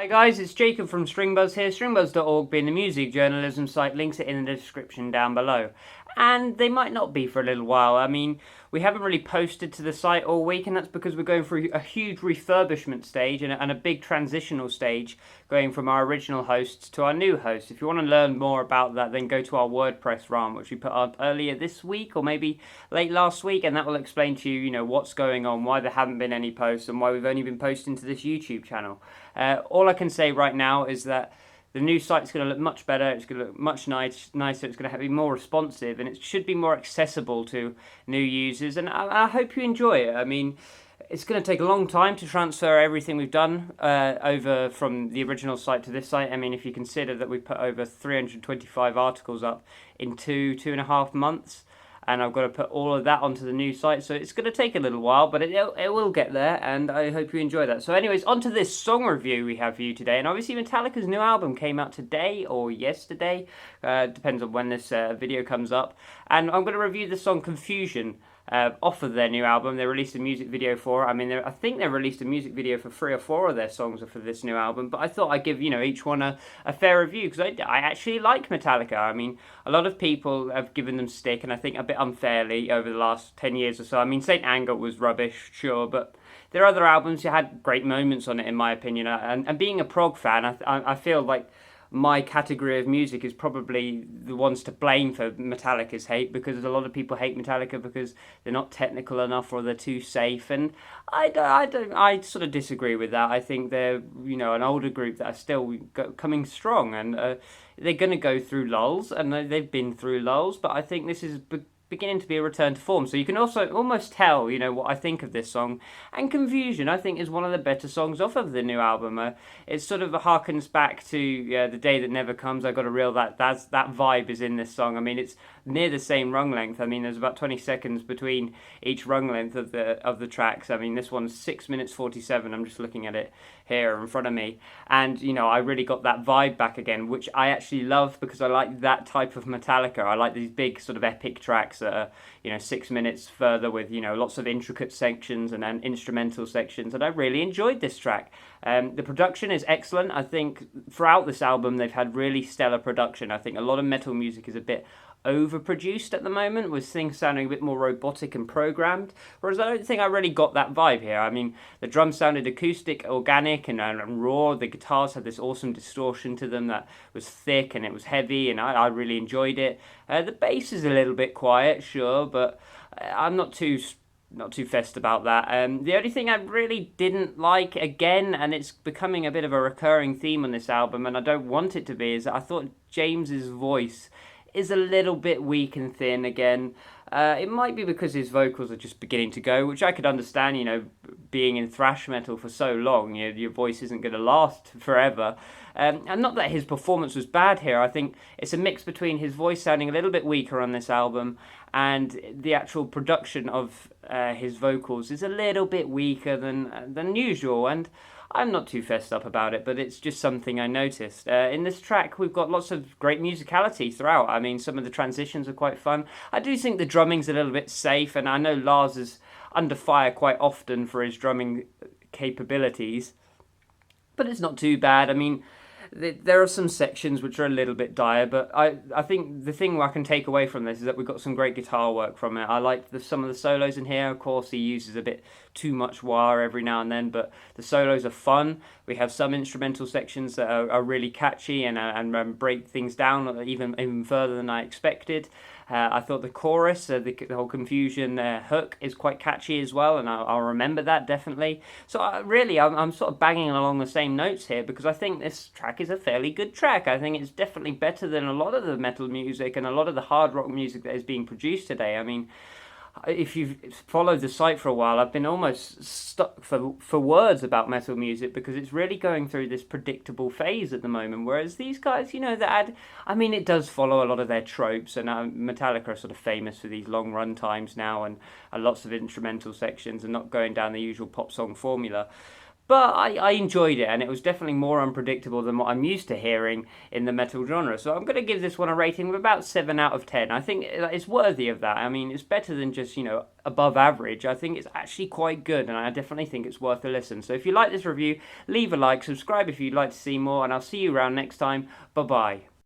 guys, it's Jacob from Stringbuzz here, stringbuzz.org being the music journalism site, links it in the description down below. And they might not be for a little while. I mean, we haven't really posted to the site all week, and that's because we're going through a huge refurbishment stage and a big transitional stage going from our original hosts to our new hosts. If you want to learn more about that, then go to our WordPress run, which we put up earlier this week or maybe late last week, and that will explain to you, what's going on, why there haven't been any posts, and why we've only been posting to this YouTube channel. All I can say right now is that the new site's going to look much better, it's going to look much nicer, it's going to be more responsive, and it should be more accessible to new users, and I hope you enjoy it. I mean, it's going to take a long time to transfer everything we've done over from the original site to this site. I mean, if you consider that we put over 325 articles up in 2.5 months, and I've got to put all of that onto the new site, so it's going to take a little while, but it will get there, and I hope you enjoy that. So anyways, onto this song review we have for you today, and obviously Metallica's new album came out today or yesterday, depends on when this video comes up, and I'm going to review the song Confusion. Off of their new album. They released a music video for it. I mean, I think they released a music video for 3 or 4 of their songs for this new album, but I thought I'd give, each one a fair review, because I actually like Metallica. I mean, a lot of people have given them stick, and I think a bit unfairly over the last 10 years or so. I mean, Saint Anger was rubbish, sure, but there are other albums that had great moments on it, in my opinion, and being a prog fan, I feel like my category of music is probably the ones to blame for Metallica's hate, because a lot of people hate Metallica because they're not technical enough or they're too safe, and I sort of disagree with that. I think they're an older group that are still coming strong, and they're going to go through lulls, and they've been through lulls, but I think this is beginning to be a return to form. So you can also almost tell, what I think of this song. And Confusion, I think, is one of the better songs off of the new album. It sort of harkens back to The Day That Never Comes. I got a real that vibe is in this song. I mean, it's near the same rung length. I mean, there's about 20 seconds between each rung length of the tracks. I mean, this one's 6 minutes 47. I'm just looking at it here in front of me, and I really got that vibe back again, which I actually love, because I like that type of Metallica. I like these big sort of epic tracks that are 6 minutes further with lots of intricate sections and instrumental sections, and I really enjoyed this track. The production is excellent. I think throughout this album they've had really stellar production. I think a lot of metal music is a bit overproduced at the moment, with things sounding a bit more robotic and programmed, whereas I don't think I really got that vibe here. I mean, the drums sounded acoustic, organic, and raw. The guitars had this awesome distortion to them that was thick and it was heavy, and I really enjoyed it. The bass is a little bit quiet, sure, but I'm not too fussed about that. The only thing I really didn't like, again, and it's becoming a bit of a recurring theme on this album, and I don't want it to be, is that I thought James's voice is a little bit weak and thin again. It might be because his vocals are just beginning to go, which I could understand, being in thrash metal for so long, your voice isn't going to last forever. And not that his performance was bad here. I think it's a mix between his voice sounding a little bit weaker on this album and the actual production of his vocals is a little bit weaker than usual, and I'm not too fessed up about it, but it's just something I noticed. In this track, we've got lots of great musicality throughout. I mean, some of the transitions are quite fun. I do think the drumming's a little bit safe, and I know Lars is under fire quite often for his drumming capabilities, but it's not too bad. I mean, there are some sections which are a little bit dire, but I think the thing I can take away from this is that we've got some great guitar work from it. I like some of the solos in here. Of course, he uses a bit too much wah every now and then, but the solos are fun. We have some instrumental sections that are really catchy and break things down even further than I expected. I thought the chorus, the whole Confusion hook is quite catchy as well, and I'll remember that definitely. So I'm sort of banging along the same notes here, because I think this track is a fairly good track. I think it's definitely better than a lot of the metal music and a lot of the hard rock music that is being produced today. I mean, if you've followed the site for a while, I've been almost stuck for words about metal music, because it's really going through this predictable phase at the moment, whereas these guys, it does follow a lot of their tropes, and Metallica are sort of famous for these long run times now and lots of instrumental sections and not going down the usual pop song formula. But I enjoyed it, and it was definitely more unpredictable than what I'm used to hearing in the metal genre. So I'm going to give this one a rating of about 7 out of 10. I think it's worthy of that. I mean, it's better than just, above average. I think it's actually quite good, and I definitely think it's worth a listen. So if you like this review, leave a like, subscribe if you'd like to see more, and I'll see you around next time. Bye bye.